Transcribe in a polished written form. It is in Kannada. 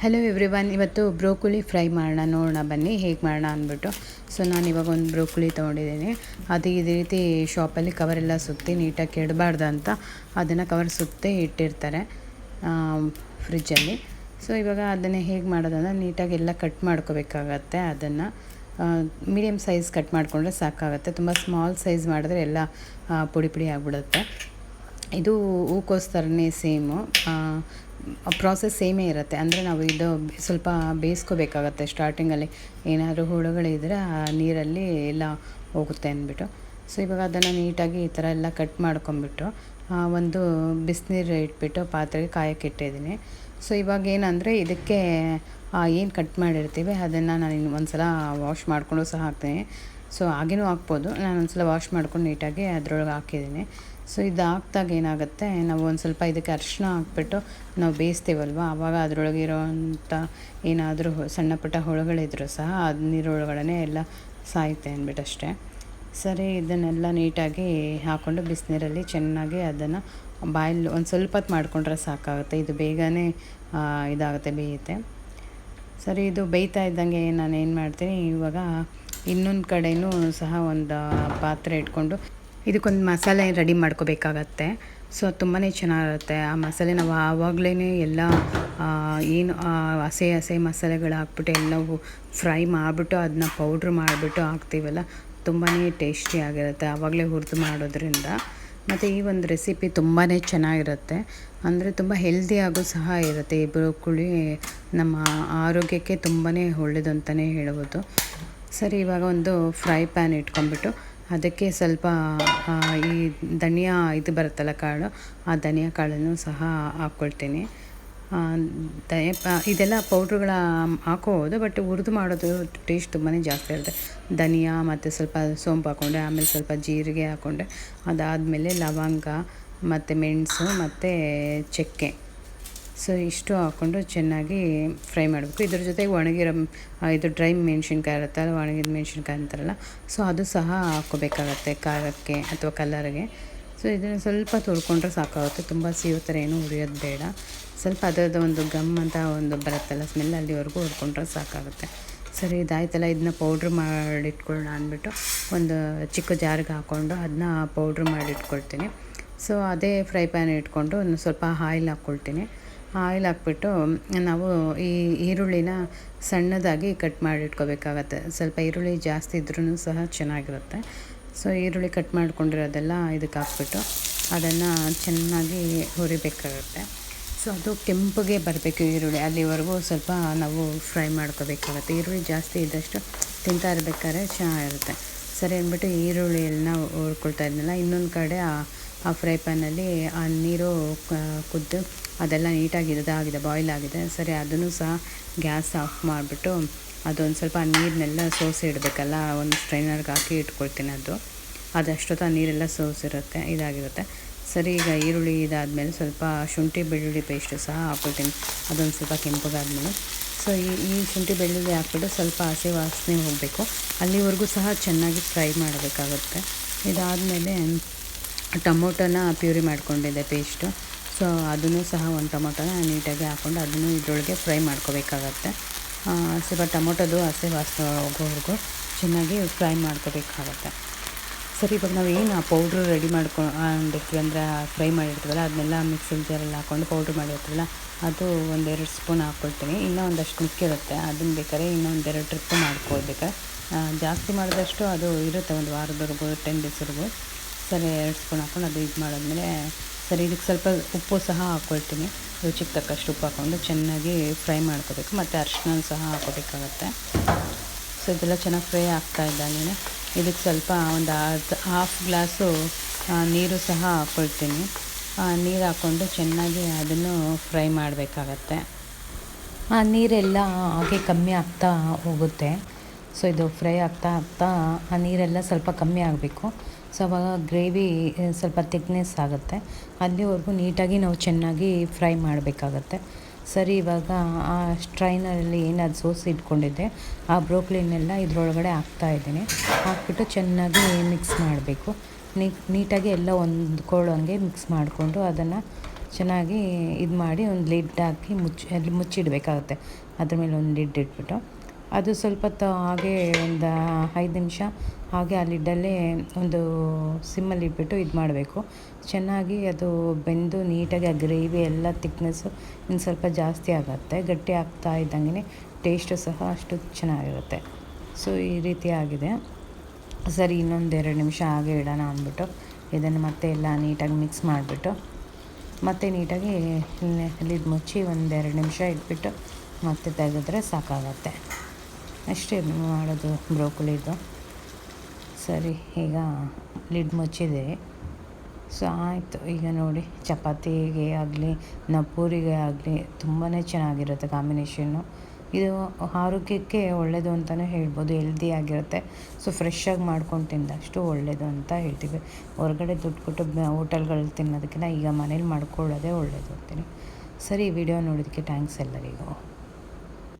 ಹಲೋ ಎವ್ರಿವನ್, ಇವತ್ತು ಬ್ರೋಕೊಲಿ ಫ್ರೈ ನೋಡೋಣ ಬನ್ನಿ ಹೇಗೆ ಮಾಡೋಣ ಅಂದ್ಬಿಟ್ಟು. ಸೊ ನಾನು ಇವಾಗ ಒಂದು ಬ್ರೋಕೊಲಿ ತೊಗೊಂಡಿದ್ದೀನಿ. ಅದು ಇದೇ ರೀತಿ ಶಾಪಲ್ಲಿ ಕವರೆಲ್ಲ ಸುತ್ತಿ ನೀಟಾಗಿ ಕೆಡಬಾರ್ದು ಅಂತ ಅದನ್ನು ಕವರ್ ಸುತ್ತಿ ಇಟ್ಟಿರ್ತಾರೆ ಫ್ರಿಜ್ಜಲ್ಲಿ. ಸೊ ಇವಾಗ ಅದನ್ನು ಹೇಗೆ ಮಾಡೋದಂದ್ರೆ ನೀಟಾಗಿ ಎಲ್ಲ ಕಟ್ ಮಾಡ್ಕೋಬೇಕಾಗತ್ತೆ. ಅದನ್ನು ಮೀಡಿಯಮ್ ಸೈಜ್ ಕಟ್ ಮಾಡಿಕೊಂಡ್ರೆ ಸಾಕಾಗುತ್ತೆ. ತುಂಬ ಸ್ಮಾಲ್ ಸೈಜ್ ಮಾಡಿದ್ರೆ ಎಲ್ಲ ಪುಡಿ ಪುಡಿ ಆಗಿಬಿಡುತ್ತೆ. ಇದು ಹೂಕೋಸ್ಕರನೇ ಸೇಮು ಪ್ರಾಸೆಸ್ ಸೇಮೇ ಇರುತ್ತೆ. ಅಂದರೆ ನಾವು ಇದು ಸ್ವಲ್ಪ ಬೇಯಿಸ್ಕೋಬೇಕಾಗತ್ತೆ. ಸ್ಟಾರ್ಟಿಂಗಲ್ಲಿ ಏನಾದರೂ ಹುಳುಗಳಿದ್ದರೆ ಆ ನೀರಲ್ಲಿ ಎಲ್ಲ ಹೋಗುತ್ತೆ ಅಂದ್ಬಿಟ್ಟು. ಸೊ ಇವಾಗ ಅದನ್ನು ನೀಟಾಗಿ ಈ ಥರ ಎಲ್ಲ ಕಟ್ ಮಾಡ್ಕೊಂಬಿಟ್ಟು ಒಂದು ಬಿಸಿನೀರು ಇಟ್ಬಿಟ್ಟು ಪಾತ್ರೆಗೆ ಕಾಯಕ್ಕೆ ಇಟ್ಟಿದ್ದೀನಿ. ಸೊ ಇವಾಗ ಏನಂದರೆ ಇದಕ್ಕೆ ಏನು ಕಟ್ ಮಾಡಿರ್ತೀವಿ ಅದನ್ನು ನಾನು ಒಂದು ಸಲ ವಾಶ್ ಮಾಡಿಕೊಂಡು ಸಹ ಹಾಕ್ತೀನಿ. ಸೊ ಹಾಗೇನೂ ಹಾಕ್ಬೋದು. ನಾನು ಒಂದು ಸಲ ವಾಶ್ ಮಾಡ್ಕೊಂಡು ನೀಟಾಗಿ ಅದರೊಳಗೆ ಹಾಕಿದ್ದೀನಿ. ಸೊ ಇದು ಹಾಕ್ದಾಗ ಏನಾಗುತ್ತೆ, ನಾವು ಒಂದು ಸ್ವಲ್ಪ ಇದಕ್ಕೆ ಅರಿಶಿನ ಹಾಕ್ಬಿಟ್ಟು ನಾವು ಬೇಯಿಸ್ತೀವಲ್ವ, ಆವಾಗ ಅದರೊಳಗೆ ಇರೋವಂಥ ಏನಾದರೂ ಸಣ್ಣ ಪುಟ್ಟ ಹುಳುಗಳಿದ್ರೂ ಸಹ ಅದು ನೀರೊಳಗಡೆ ಎಲ್ಲ ಸಾಯುತ್ತೆ ಅಂದ್ಬಿಟ್ಟು ಅಷ್ಟೇ. ಸರಿ, ಇದನ್ನೆಲ್ಲ ನೀಟಾಗಿ ಹಾಕ್ಕೊಂಡು ಬಿಸಿನೀರಲ್ಲಿ ಚೆನ್ನಾಗಿ ಅದನ್ನು ಬಾಯಲ್ಲಿ ಒಂದು ಸ್ವಲ್ಪ ಹೊತ್ತು ಮಾಡಿಕೊಂಡ್ರೆ ಸಾಕಾಗುತ್ತೆ. ಇದು ಬೇಗನೆ ಇದಾಗುತ್ತೆ, ಬೇಯುತ್ತೆ. ಸರಿ, ಇದು ಬೇಯ್ತಾ ಇದ್ದಂಗೆ ನಾನು ಏನು ಮಾಡ್ತೀನಿ, ಇವಾಗ ಇನ್ನೊಂದು ಕಡೆಯೂ ಸಹ ಒಂದು ಪಾತ್ರೆ ಇಟ್ಕೊಂಡು ಇದಕ್ಕೊಂದು ಮಸಾಲೆ ರೆಡಿ ಮಾಡ್ಕೋಬೇಕಾಗತ್ತೆ. ಸೊ ತುಂಬಾ ಚೆನ್ನಾಗಿರುತ್ತೆ ಆ ಮಸಾಲೆ. ನಾವು ಆವಾಗಲೇ ಎಲ್ಲ ಏನು ಹಸೆ ಮಸಾಲೆಗಳು ಹಾಕ್ಬಿಟ್ಟು ಎಲ್ಲವೂ ಫ್ರೈ ಮಾಡಿಬಿಟ್ಟು ಅದನ್ನ ಪೌಡ್ರ್ ಮಾಡಿಬಿಟ್ಟು ಹಾಕ್ತೀವಲ್ಲ, ತುಂಬಾ ಟೇಸ್ಟಿಯಾಗಿರುತ್ತೆ ಆವಾಗಲೇ ಹುರಿದು ಮಾಡೋದ್ರಿಂದ. ಮತ್ತು ಈ ಒಂದು ರೆಸಿಪಿ ತುಂಬಾ ಚೆನ್ನಾಗಿರುತ್ತೆ. ಅಂದರೆ ತುಂಬ ಹೆಲ್ದಿಯಾಗೂ ಸಹ ಇರುತ್ತೆ. ಈ ಬ್ರೋಕೊಲಿ ನಮ್ಮ ಆರೋಗ್ಯಕ್ಕೆ ತುಂಬಾ ಒಳ್ಳೆಯದು ಅಂತಲೇ ಹೇಳ್ಬೋದು. ಸರಿ, ಇವಾಗ ಒಂದು ಫ್ರೈ ಪ್ಯಾನ್ ಇಟ್ಕೊಂಡ್ಬಿಟ್ಟು ಅದಕ್ಕೆ ಸ್ವಲ್ಪ ಈ ಧನಿಯಾ ಇದು ಬರುತ್ತಲ್ಲ ಕಾಳು, ಆ ಧನಿಯಾ ಕಾಳನ್ನು ಸಹ ಹಾಕ್ಕೊಳ್ತೀನಿ. ಇದೆಲ್ಲ ಪೌಡ್ರುಗಳ ಹಾಕೋಬೋದು, ಬಟ್ ಹುರಿದು ಮಾಡೋದು ಟೇಸ್ಟ್ ತುಂಬಾ ಜಾಸ್ತಿ ಇರುತ್ತೆ. ಧನಿಯಾ ಮತ್ತು ಸ್ವಲ್ಪ ಸೋಂಪು ಹಾಕ್ಕೊಂಡೆ, ಆಮೇಲೆ ಸ್ವಲ್ಪ ಜೀರಿಗೆ ಹಾಕ್ಕೊಂಡೆ, ಅದಾದಮೇಲೆ ಲವಂಗ ಮತ್ತು ಮೆಣಸು ಮತ್ತು ಚಕ್ಕೆ. ಸೊ ಇಷ್ಟು ಹಾಕ್ಕೊಂಡು ಚೆನ್ನಾಗಿ ಫ್ರೈ ಮಾಡಬೇಕು. ಇದ್ರ ಜೊತೆಗೆ ಒಣಗಿರೋ ಇದು ಡ್ರೈ ಮೆಣಸಿನ್ಕಾಯಿ ಇರುತ್ತಲ್ಲ, ಒಣಗಿದ ಮೆಣಸಿನ್ಕಾಯಿ ಅಂತಾರಲ್ಲ, ಸೊ ಅದು ಸಹ ಹಾಕ್ಕೋಬೇಕಾಗತ್ತೆ ಖಾರಕ್ಕೆ ಅಥವಾ ಕಲರ್ಗೆ. ಸೊ ಇದನ್ನು ಸ್ವಲ್ಪ ತುರ್ಕೊಂಡ್ರೆ ಸಾಕಾಗುತ್ತೆ. ತುಂಬ ಸಿಹಿ ಥರ ಏನೂ ಹುರಿಯೋದು ಬೇಡ. ಸ್ವಲ್ಪ ಅದರದ್ದು ಒಂದು ಗಮ್ ಅಂತ ಒಂದು ಬರುತ್ತಲ್ಲ ಸ್ಮೆಲ್, ಅಲ್ಲಿವರೆಗೂ ಹುರ್ಕೊಂಡ್ರೆ ಸಾಕಾಗುತ್ತೆ. ಸರಿ, ಇದಾಯ್ತಲ್ಲ, ಇದನ್ನ ಪೌಡ್ರ್ ಮಾಡಿಟ್ಕೊಳ್ಳೋಣ ಅಂದ್ಬಿಟ್ಟು ಒಂದು ಚಿಕ್ಕ ಜಾರ್ಗೆ ಹಾಕ್ಕೊಂಡು ಅದನ್ನ ಪೌಡ್ರ್ ಮಾಡಿಟ್ಕೊಳ್ತೀನಿ. ಸೊ ಅದೇ ಫ್ರೈ ಪ್ಯಾನ್ ಇಟ್ಕೊಂಡು ಒಂದು ಸ್ವಲ್ಪ ಆಯಿಲ್ ಹಾಕ್ಕೊಳ್ತೀನಿ. ಆಯಿಲ್ ಹಾಕ್ಬಿಟ್ಟು ನಾವು ಈ ಈರುಳ್ಳಿನ ಸಣ್ಣದಾಗಿ ಕಟ್ ಮಾಡಿಟ್ಕೋಬೇಕಾಗತ್ತೆ. ಸ್ವಲ್ಪ ಈರುಳ್ಳಿ ಜಾಸ್ತಿ ಇದ್ರೂ ಸಹ ಚೆನ್ನಾಗಿರುತ್ತೆ. ಸೊ ಈರುಳ್ಳಿ ಕಟ್ ಮಾಡ್ಕೊಂಡಿರೋದೆಲ್ಲ ಇದಕ್ಕೆ ಹಾಕ್ಬಿಟ್ಟು ಅದನ್ನು ಚೆನ್ನಾಗಿ ಹುರಿಬೇಕಾಗತ್ತೆ. ಸೊ ಅದು ಕೆಂಪಗೆ ಬರಬೇಕು ಈರುಳ್ಳಿ, ಅಲ್ಲಿವರೆಗೂ ಸ್ವಲ್ಪ ನಾವು ಫ್ರೈ ಮಾಡ್ಕೋಬೇಕಾಗತ್ತೆ. ಈರುಳ್ಳಿ ಜಾಸ್ತಿ ಇದ್ದಷ್ಟು ತಿಂತಾ ಇರಬೇಕಾದ್ರೆ ಚೆನ್ನಾಗಿರುತ್ತೆ. ಸರಿ ಅಂದ್ಬಿಟ್ಟು ಈರುಳ್ಳಿಯನ್ನ ಹುರ್ಕೊಳ್ತಾ ಇದ್ನಲ್ಲ, ಇನ್ನೊಂದು ಕಡೆ ಆ ಫ್ರೈ ಪ್ಯಾನಲ್ಲಿ ಆ ನೀರು ಕುದ್ದು ಅದೆಲ್ಲ ನೀಟಾಗಿ ಇದಾಗಿದೆ, ಬಾಯ್ಲ್ ಆಗಿದೆ. ಸರಿ, ಅದನ್ನು ಸಹ ಗ್ಯಾಸ್ ಆಫ್ ಮಾಡಿಬಿಟ್ಟು ಅದೊಂದು ಸ್ವಲ್ಪ ನೀರನ್ನೆಲ್ಲ ಸೋಸಿ ಇಡಬೇಕಲ್ಲ, ಒಂದು ಸ್ಟ್ರೈನರ್ಗೆ ಹಾಕಿ ಇಟ್ಕೊಳ್ತೀನಿ. ಅದಷ್ಟೊತ್ತು ಆ ನೀರೆಲ್ಲ ಸೋಸಿರುತ್ತೆ, ಇದಾಗಿರುತ್ತೆ. ಸರಿ, ಈಗ ಈರುಳ್ಳಿ ಇದಾದಮೇಲೆ ಸ್ವಲ್ಪ ಶುಂಠಿ ಬೆಳ್ಳುಳ್ಳಿ ಪೇಸ್ಟು ಸಹ ಹಾಕ್ಕೊಳ್ತೀನಿ. ಅದೊಂದು ಸ್ವಲ್ಪ ಕೆಂಪಗಾದ್ಮೇಲೆ ಸೊ ಈ ಶುಂಠಿ ಬೆಳ್ಳುಳ್ಳಿ ಹಾಕ್ಬಿಟ್ಟು ಸ್ವಲ್ಪ ಹಸಿ ವಾಸನೆ ಹೋಗಬೇಕು, ಅಲ್ಲಿವರೆಗೂ ಸಹ ಚೆನ್ನಾಗಿ ಫ್ರೈ ಮಾಡಬೇಕಾಗುತ್ತೆ. ಇದಾದಮೇಲೆ ಟೊಮೊಟೊನ ಪ್ಯೂರಿ ಮಾಡ್ಕೊಂಡಿದ್ದೆ ಪೇಸ್ಟು. ಸೊ ಅದನ್ನು ಸಹ ಒಂದು ಟೊಮೊಟೊನ ನೀಟಾಗಿ ಹಾಕ್ಕೊಂಡು ಅದನ್ನು ಇದರೊಳಗೆ ಫ್ರೈ ಮಾಡ್ಕೋಬೇಕಾಗತ್ತೆ. ಸ್ವಲ್ಪ ಟೊಮೊಟೊದು ಹಸಿ ವಾಸನೆ ಹೋಗೋವರೆಗೂ ಚೆನ್ನಾಗಿ ಫ್ರೈ ಮಾಡ್ಕೋಬೇಕಾಗತ್ತೆ. ಸರಿ, ಇವಾಗ ನಾವು ಏನು ಆ ಪೌಡ್ರು ರೆಡಿ ಮಾಡ್ಕೊಂಡಿರ್ತೀವಿ, ಅಂದರೆ ಫ್ರೈ ಮಾಡಿರ್ತೀವಲ್ಲ, ಅದನ್ನೆಲ್ಲ ಮಿಕ್ಸಿಂಗ್ ಜಾರಲ್ಲಿ ಹಾಕ್ಕೊಂಡು ಪೌಡ್ರ್ ಮಾಡಿರ್ತೀವಲ್ಲ, ಅದು 1-2 ಸ್ಪೂನ್ ಹಾಕ್ಕೊಳ್ತೀನಿ. ಇನ್ನೂ ಒಂದಷ್ಟು ಮಿಕ್ಕಿರುತ್ತೆ, ಅದನ್ನು ಬೇಕಾದ್ರೆ ಇನ್ನೊಂದೆರಡು ಟ್ರಿಪ್ಪು ಮಾಡ್ಕೊಳ್ಬೇಕಾದ್ರೆ. ಜಾಸ್ತಿ ಮಾಡಿದಷ್ಟು ಅದು ಇರುತ್ತೆ, ಒಂದು ವಾರದವರೆಗೂ 10 ಡೇಸ್ವರೆಗೂ. ಸರಿ, 2 ಸ್ಪೂನ್ ಹಾಕ್ಕೊಂಡು ಅದು ಇದು ಮಾಡಾದ್ಮೇಲೆ ಸರಿ, ಇದಕ್ಕೆ ಸ್ವಲ್ಪ ಉಪ್ಪು ಸಹ ಹಾಕ್ಕೊಳ್ತೀನಿ. ರುಚಿಗೆ ತಕ್ಕಷ್ಟು ಉಪ್ಪು ಹಾಕ್ಕೊಂಡು ಚೆನ್ನಾಗಿ ಫ್ರೈ ಮಾಡ್ಕೋಬೇಕು. ಮತ್ತು ಅರಿಶಿನ ಸಹ ಹಾಕ್ಕೋಬೇಕಾಗತ್ತೆ. ಸೊ ಇದೆಲ್ಲ ಚೆನ್ನಾಗಿ ಫ್ರೈ ಆಗ್ತಾ ಇದ್ದಂಗೆ ಇದಕ್ಕೆ ಸ್ವಲ್ಪ ಒಂದು ಹಾಫ್ ಗ್ಲಾಸು ನೀರು ಸಹ ಹಾಕ್ಕೊಳ್ತೀನಿ. ನೀರು ಹಾಕ್ಕೊಂಡು ಚೆನ್ನಾಗಿ ಅದನ್ನು ಫ್ರೈ ಮಾಡಬೇಕಾಗತ್ತೆ. ಆ ನೀರೆಲ್ಲ ಹಾಗೆ ಕಮ್ಮಿ ಆಗ್ತಾ ಹೋಗುತ್ತೆ. ಸೊ ಇದು ಫ್ರೈ ಆಗ್ತಾ ಆ ನೀರೆಲ್ಲ ಸ್ವಲ್ಪ ಕಮ್ಮಿ ಆಗಬೇಕು. ಸೊ ಆವಾಗ ಗ್ರೇವಿ ಸ್ವಲ್ಪ ಥಿಕ್ನೆಸ್ ಆಗುತ್ತೆ. ಅಲ್ಲಿವರೆಗೂ ನೀಟಾಗಿ ನಾವು ಚೆನ್ನಾಗಿ ಫ್ರೈ ಮಾಡಬೇಕಾಗತ್ತೆ. ಸರಿ, ಇವಾಗ ಆ ಸ್ಟ್ರೈನರಲ್ಲಿ ಏನಾದ್ರು ಸೋಸಿ ಇಟ್ಕೊಂಡಿದ್ದೆ ಆ ಬ್ರೋಕೊಲಿನೆಲ್ಲ ಇದರೊಳಗಡೆ ಹಾಕ್ತಾಯಿದ್ದೀನಿ. ಹಾಕ್ಬಿಟ್ಟು ಚೆನ್ನಾಗಿ ಮಿಕ್ಸ್ ಮಾಡಬೇಕು. ನೀಟಾಗಿ ಎಲ್ಲ ಹೊಂದ್ಕೊಳ್ಳೋಂಗೆ ಮಿಕ್ಸ್ ಮಾಡಿಕೊಂಡು ಅದನ್ನು ಚೆನ್ನಾಗಿ ಇದು ಮಾಡಿ ಒಂದು ಲಿಡ್ ಹಾಕಿ ಮುಚ್ಚಿಡಬೇಕಾಗುತ್ತೆ. ಅದ್ರ ಮೇಲೆ ಒಂದು ಲಿಡ್ ಇಟ್ಬಿಟ್ಟು ಅದು ಸ್ವಲ್ಪ ಹೊತ್ತು ಹಾಗೇ ಒಂದು 5 ನಿಮಿಷ ಹಾಗೆ ಆ ಲಿಡ್ಡಲ್ಲೇ ಒಂದು ಸಿಮ್ಮಲ್ಲಿ ಇಟ್ಬಿಟ್ಟು ಇದು ಮಾಡಬೇಕು. ಚೆನ್ನಾಗಿ ಅದು ಬೆಂದು ನೀಟಾಗಿ ಆ ಗ್ರೇವಿ ಎಲ್ಲ ತಿಕ್ನೆಸ್ಸು ಇನ್ನು ಸ್ವಲ್ಪ ಜಾಸ್ತಿ ಆಗುತ್ತೆ. ಗಟ್ಟಿ ಆಗ್ತಾ ಇದ್ದಂಗೆ ಟೇಸ್ಟು ಸಹ ಅಷ್ಟು ಚೆನ್ನಾಗಿರುತ್ತೆ. ಸೊ ಈ ರೀತಿ ಆಗಿದೆ. ಸರಿ, ಇನ್ನೊಂದು 2 ನಿಮಿಷ ಹಾಗೆ ಇಡೋಣ ಅಂದ್ಬಿಟ್ಟು ಇದನ್ನು ಮತ್ತೆ ಎಲ್ಲ ನೀಟಾಗಿ ಮಿಕ್ಸ್ ಮಾಡಿಬಿಟ್ಟು ಮತ್ತೆ ನೀಟಾಗಿ ಲಿಡ್ ಮುಚ್ಚಿ 1-2 ನಿಮಿಷ ಇಟ್ಬಿಟ್ಟು ಮತ್ತೆ ತೆಗೆದ್ರೆ ಸಾಕಾಗತ್ತೆ. ಅಷ್ಟೇ ಮಾಡೋದು ಬ್ರೋಕೊಲಿದು. ಸರಿ, ಈಗ ಲಿಡ್ ಮುಚ್ಚಿದೆ. ಸೊ ಆಯಿತು. ಈಗ ನೋಡಿ, ಚಪಾತಿಗೆ ಆಗಲಿ ಪೂರಿಗೆ ಆಗಲಿ ತುಂಬಾ ಚೆನ್ನಾಗಿರುತ್ತೆ ಕಾಂಬಿನೇಷನ್ನು. ಇದು ಆರೋಗ್ಯಕ್ಕೆ ಒಳ್ಳೆಯದು ಅಂತಲೇ ಹೇಳ್ಬೋದು. ಹೆಲ್ದಿಯಾಗಿರುತ್ತೆ. ಸೊ ಫ್ರೆಶ್ಶಾಗಿ ಮಾಡ್ಕೊಂಡು ತಿಂದಷ್ಟು ಒಳ್ಳೆಯದು ಅಂತ ಹೇಳ್ತೀವಿ. ಹೊರಗಡೆ ದುಡ್ಡು ಕೊಟ್ಟು ಹೋಟೆಲ್ಗಳಲ್ಲಿ ತಿನ್ನೋದಕ್ಕಿಂತ ಈಗ ಮನೇಲಿ ಮಾಡ್ಕೊಳ್ಳೋದೇ ಒಳ್ಳೆಯದು ಅಂತೀನಿ. ಸರಿ, ವಿಡಿಯೋ ನೋಡೋದಕ್ಕೆ ಥ್ಯಾಂಕ್ಸ್ ಎಲ್ಲರಿಗೂ.